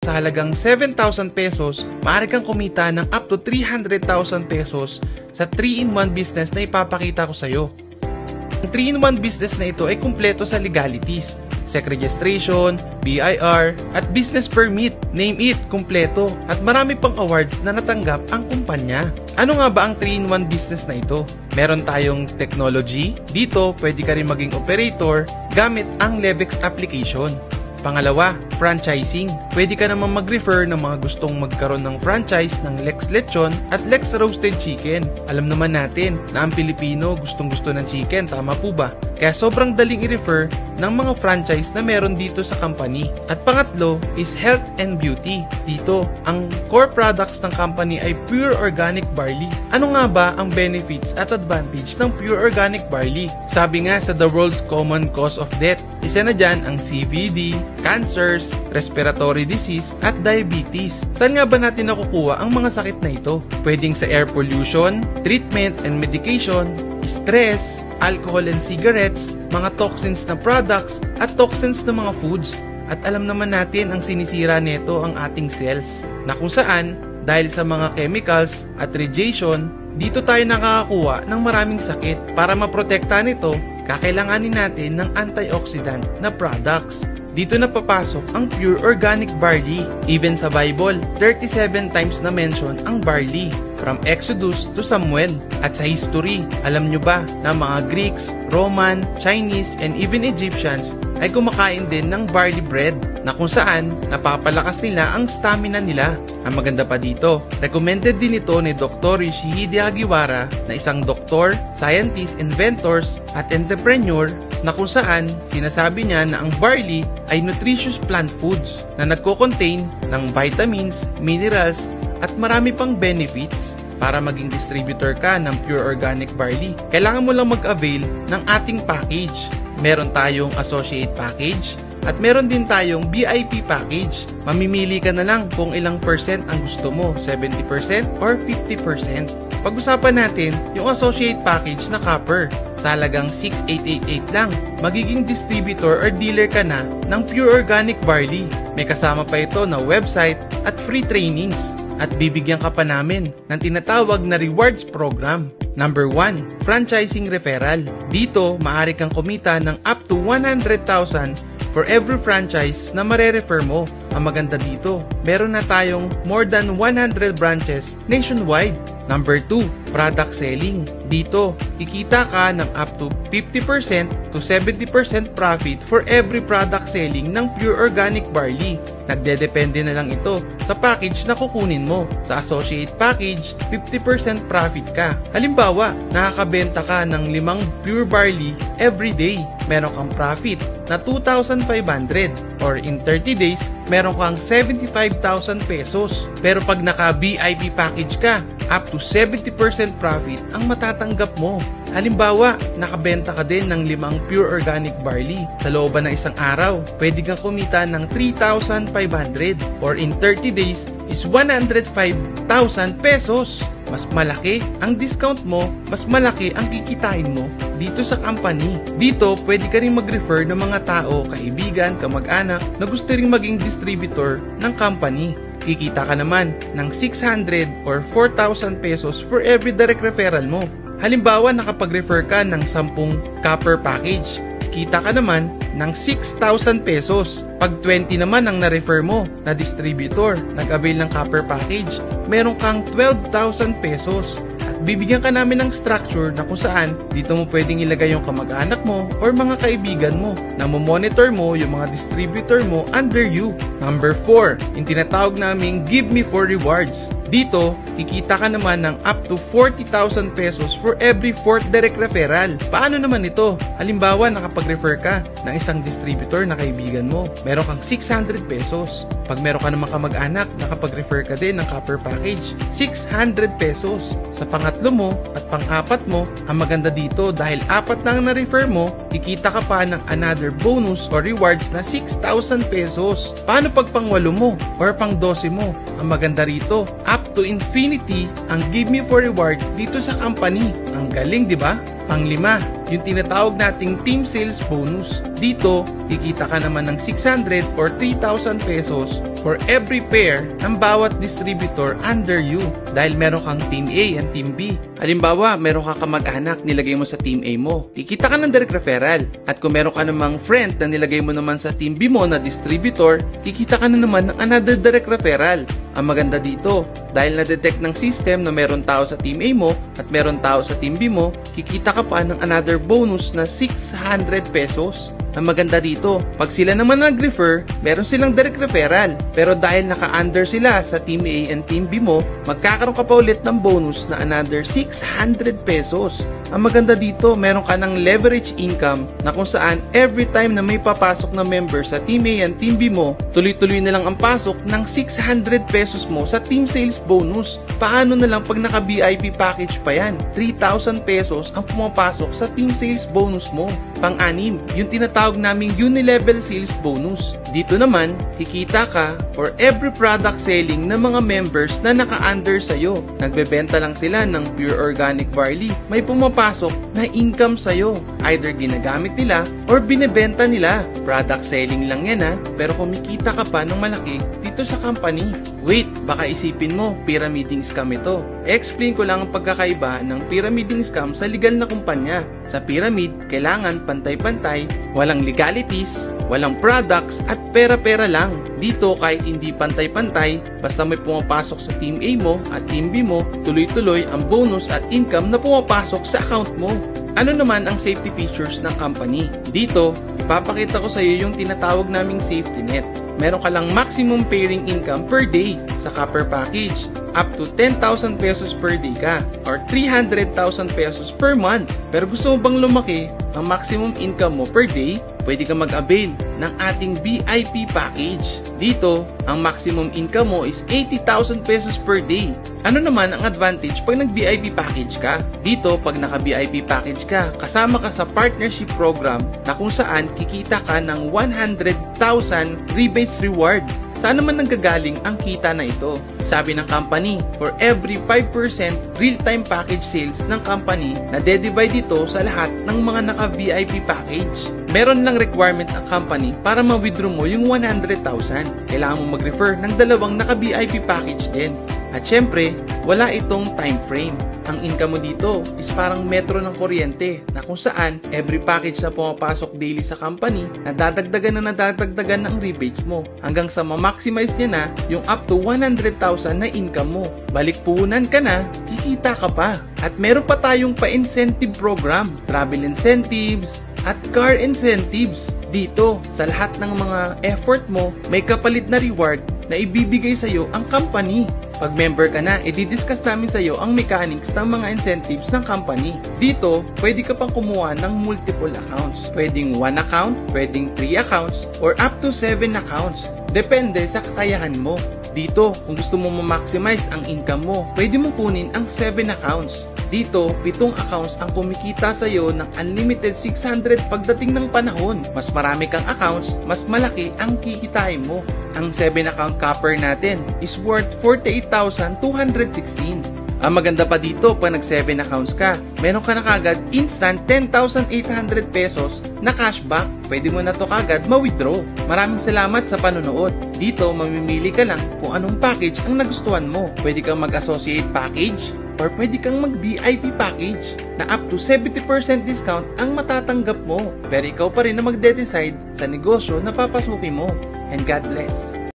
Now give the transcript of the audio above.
Sa halagang 7,000 pesos, maaari kang kumita ng up to 300,000 pesos sa 3-in-1 business na ipapakita ko sa iyo. Ang 3-in-1 business na ito ay kumpleto sa legalities, SEC registration, BIR, at business permit, name it, kumpleto, at marami pang awards na natanggap ang kumpanya. Ano nga ba ang 3-in-1 business na ito? Meron tayong technology, dito pwede ka rin maging operator gamit ang Levex application. Pangalawa, franchising. Pwede ka naman mag-refer ng mga gustong magkaroon ng franchise ng Lex Lechon at Lex Roasted Chicken. Alam naman natin na ang Pilipino gustong-gusto ng chicken, tama po ba? Kaya sobrang daling i-refer ng mga franchise na meron dito sa company. At pangatlo is health and beauty. Dito, ang core products ng company ay pure organic barley. Ano nga ba ang benefits at advantage ng pure organic barley? Sabi nga sa the world's common cause of death, isa na dyan ang CVD, cancers, respiratory disease, at diabetes. Saan nga ba natin nakukuha ang mga sakit na ito? Pwedeng sa air pollution, treatment and medication, stress, alcohol and cigarettes, mga toxins na products, at toxins na mga foods. At alam naman natin ang sinisira nito ang ating cells, na kung saan, dahil sa mga chemicals at radiation, dito tayo nakakakuha ng maraming sakit. Para maprotektahan ito, kakailanganin natin ng antioxidant na products. Dito na papasok ang pure organic barley. Even sa Bible, 37 times na mention ang barley, from Exodus to Samuel. At sa history, alam nyo ba na mga Greeks, Roman, Chinese, and even Egyptians ay kumakain din ng barley bread, na kung saan napapalakas nila ang stamina nila. Ang maganda pa dito, recommended din ito ni Dr. Yoshihide Hagiwara, na isang doktor, scientist, inventors, at entrepreneur, na kung saan sinasabi niya na ang barley ay nutritious plant foods na nagko-contain ng vitamins, minerals, at marami pang benefits. Para maging distributor ka ng pure organic barley, kailangan mo lang mag-avail ng ating package. Meron tayong associate package at meron din tayong VIP package. Mamimili ka na lang kung ilang percent ang gusto mo, 70% or 50%. Pag-usapan natin yung associate package na copper. Sa halagang 6,888 lang, magiging distributor or dealer ka na ng pure organic barley. May kasama pa ito na website at free trainings. At bibigyan ka pa namin ng tinatawag na rewards program. Number 1, franchising referral. Dito, maaari kang kumita ng up to 100,000 for every franchise na mare-refer mo. Ang maganda dito, meron na tayong more than 100 branches nationwide. Number 2, product selling. Dito, kikita ka ng up to 50% to 70% profit for every product selling ng pure organic barley. Nagdedepende na lang ito sa package na kukunin mo. Sa associate package, 50% profit ka. Halimbawa, nakakabenta ka ng 5 pure barley every day. Meron kang profit na 2,500 or in 30 days, meron kang 75,000 pesos. Pero pag naka-VIP package ka, up to 70% profit ang matatanggap mo. Halimbawa, nakabenta ka din ng 5 pure organic barley. Sa looban ng isang araw, pwede kang kumita ng 3,500 or in 30 days is 105,000 pesos. Mas malaki ang discount mo, mas malaki ang kikitain mo dito sa company. Dito, pwede ka rin mag-refer ng mga tao, kaibigan, kamag-anak na gusto ring maging distributor ng company. Kikita ka naman ng 600 or 4,000 pesos for every direct referral mo. Halimbawa, nakapag-refer ka ng 10 copper package, kita ka naman ng 6,000 pesos. Pag 20 naman ang na-refer mo na distributor, nag-avail ng copper package, meron kang 12,000 pesos. At bibigyan ka namin ng structure na kung saan dito mo pwedeng ilagay yung kamag-anak mo or mga kaibigan mo na monitor mo yung mga distributor mo under you. Number 4, yung tinatawag naming Give Me 4 Rewards. Dito, kikita ka naman ng up to 40,000 pesos for every 4th direct referral. Paano naman ito? Halimbawa, nakapag-refer ka ng isang distributor na kaibigan mo, meron kang 600 pesos. Pag meron ka namang kamag-anak, nakapag-refer ka din ng copper package, 600 pesos. Sa pangatlo mo at pang-apat mo, ang maganda dito dahil 4 lang na-refer mo, kikita ka pa ng another bonus or rewards na 6,000 pesos. Paano pag pang-8 mo or pang-12 mo? Ang maganda rito, up to infinity ang Give Me 4 Reward dito sa company. Ang galing, di ba? Pang-5, yung tinatawag nating team sales bonus. Dito, kikita ka naman ng 600 or 3,000 pesos for every pair ng bawat distributor under you dahil meron kang Team A and Team B. Halimbawa, meron ka kamag-anak, nilagay mo sa Team A mo. Kikita ka ng direct referral. At kung meron ka namang friend na nilagay mo naman sa Team B mo na distributor, kikita ka na naman ng another direct referral. Ang maganda dito, dahil na-detect ng system na meron tao sa Team A mo at meron tao sa Team B mo, kikita ka pa ng another bonus na 600 pesos. Ang maganda dito, pag sila naman nag-refer, meron silang direct referral. Pero dahil naka-under sila sa Team A and Team B mo, magkakaroon ka pa ulit ng bonus na another 600 pesos. Ang maganda dito, meron ka ng leverage income na kung saan every time na may papasok na member sa Team A and Team B mo, tuloy-tuloy na lang ang pasok ng 600 pesos mo sa team sales bonus. Paano na lang pag naka-VIP package pa yan? 3,000 pesos ang pumapasok sa team sales bonus mo. Pang-anim, yung tinatawag naming unilevel sales bonus. Dito naman, kikita ka for every product selling ng mga members na naka-under sa'yo. Nagbebenta lang sila ng pure organic barley. May pumapasok na income sa'yo. Either ginagamit nila or binebenta nila. Product selling lang yan pero kumikita ka pa ng malaki dito sa company. Wait, baka isipin mo, pyramiding scam ito. Explain ko lang ang pagkakaiba ng pyramiding scam sa legal na kumpanya. Sa pyramid, kailangan pantay-pantay, walang legalities, walang products at pera-pera lang. Dito kahit hindi pantay-pantay, basta may pumapasok sa Team A mo at Team B mo, tuloy-tuloy ang bonus at income na pumapasok sa account mo. Ano naman ang safety features ng company? Dito, ipapakita ko sa iyo yung tinatawag naming safety net. Meron ka lang maximum pairing income per day sa copper package. Up to 10,000 pesos per day ka or 300,000 pesos per month. Pero gusto mo bang lumaki ang maximum income mo per day? Pwede ka mag-avail ng ating VIP package. Dito, ang maximum income mo is 80,000 pesos per day. Ano naman ang advantage pag nag-VIP package ka? Dito, pag naka-VIP package ka, kasama ka sa partnership program na kung saan kikita ka ng 100,000 rebates reward. Saan naman nanggagaling ang kita na ito? Sabi ng company, for every 5% real-time package sales ng company na de-divide ito sa lahat ng mga naka-VIP package. Meron lang requirement ng company para ma-withdraw mo yung 100,000. Kailangan mo mag-refer ng dalawang naka-VIP package din. At syempre, wala itong time frame. Ang income mo dito is parang metro ng kuryente na kung saan every package na pumapasok daily sa company, nadadagdagan ng rebates mo hanggang sa ma-maximize niya na yung up to 100,000 na income mo. Balik puhunan ka na, kikita ka pa. At meron pa tayong pa-incentive program, travel incentives, at car incentives. Dito, sa lahat ng mga effort mo, may kapalit na reward na ibibigay sa iyo ang company. Pag member ka na, i-discuss namin sa iyo ang mechanics ng mga incentives ng company. Dito, pwede ka pang kumuha ng multiple accounts. Pwedeng 1 account, pwedeng 3 accounts, or up to 7 accounts. Depende sa kakayahan mo. Dito, kung gusto mo ma-maximize ang income mo, pwede mong kunin ang 7 accounts. Dito, 7 accounts ang kumikita sa iyo ng unlimited 600 pagdating ng panahon. Mas marami kang accounts, mas malaki ang kikitain mo. Ang 7 account copper natin is worth 48,216. Ang maganda pa dito, pag nag 7 accounts ka, meron ka na kagad instant 10,800 pesos na cashback. Pwede mo na to kagad ma-withdraw. Maraming salamat sa panonood. Dito, mamimili ka lang kung anong package ang nagustuhan mo. Pwede kang mag-associate package or pwede kang mag-VIP package na up to 70% discount ang matatanggap mo. Pero ikaw pa rin na magde-decide sa negosyo na papasukin mo. And God bless.